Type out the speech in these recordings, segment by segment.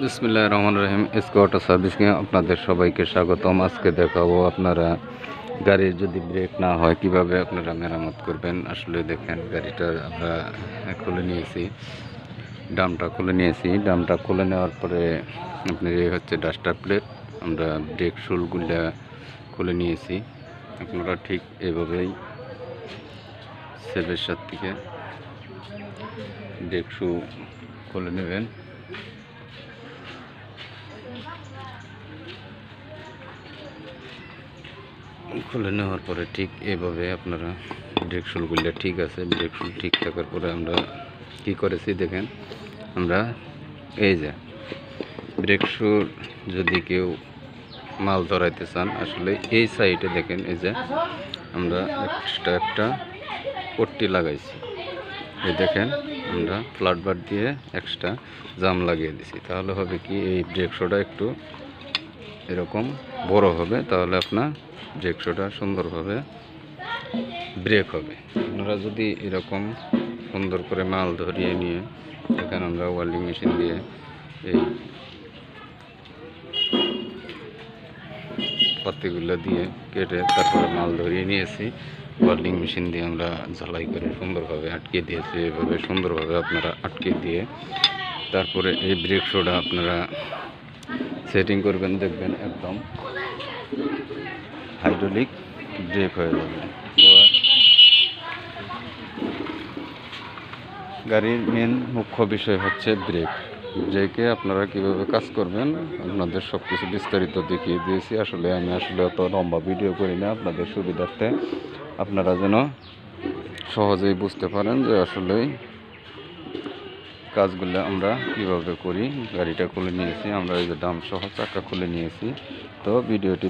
বিসমিল্লাহির রহমানির রহিম। SK auto সার্ভিসকে আপনাদের সবাইকে স্বাগতম। আজকে দেখাবো আপনারা গাড়ির যদি ব্রেক না হয় কিভাবে আপনারা মেরামত করবেন। আসলে দেখেন গাড়িটা আমরা খুলে নিয়েছি, ডামটা খুলে নেওয়ার পরে আপনার এই হচ্ছে ডাস্টার প্লেট, আমরা ব্রেক শুলগুলা খুলে নিয়েছি। আপনারা ঠিক এভাবেই সেলের সাথে থেকে ব্রেক শু খুলে নেবেন। খুলে নেওয়ার পরে ঠিক এভাবে আপনারা ব্রেক শুলগুলো ঠিক আছে, ব্রেক শুল ঠিক থাকার পরে আমরা কি করেছি দেখেন, আমরা এই যে ব্রেক শুর যদি কেউ মাল ধরাইতে চান আসলে এই সাইডে দেখেন, এই যে আমরা এক্সট্রা একটা পট্টি লাগাইছি, এই দেখেন আমরা ফ্ল্যাট বার দিয়ে এক্সট্রা জাম লাগিয়ে দিছি। তাহলে হবে কি এই ব্রেক শুটা একটু এরকম বড় হবে, তাহলে আপনার ব্রেক শুটা সুন্দরভাবে ব্রেক হবে। আপনারা যদি এরকম সুন্দর করে মাল ধরিয়ে নিয়ে, এখানে আমরা ওয়েল্ডিং মেশিন দিয়ে এই পাতিগুলো দিয়ে কেটে তারপরে মাল ধরিয়ে নিয়েছি। ওয়েল্ডিং মেশিন দিয়ে আমরা ঝালাই করে সুন্দরভাবে আটকে দিয়েছি। এভাবে সুন্দরভাবে আপনারা আটকে দিয়ে তারপরে এই ব্রেক শুটা আপনারা সেটিং করবেন, দেখবেন একদম হাইড্রোলিক ব্রেক হয়ে যাবে। তো গাড়ির মেন মুখ্য বিষয় হচ্ছে ব্রেক। ব্রেকে আপনারা কীভাবে কাজ করবেন আপনাদের সব কিছু বিস্তারিত দেখিয়ে দিয়েছি। আমি অত লম্বা ভিডিও করি না, আপনাদের সুবিধার্থে আপনারা যেন সহজেই বুঝতে পারেন যে আসলেই কাজগুলো আমরা কিভাবে করি। গাড়িটা খুলে নিয়েছি আমরা, এই যে ডাম সহ চাকা খুলে নিয়েছি। তো ভিডিওটি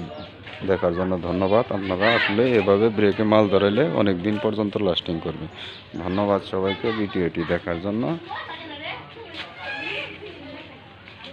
দেখার জন্য ধন্যবাদ। আপনারা আসলে এভাবে ব্রেকে মাল ধরাইলে অনেক দিন পর্যন্ত লাস্টিং করবে। ধন্যবাদ সবাইকে ভিডিওটি দেখার জন্য।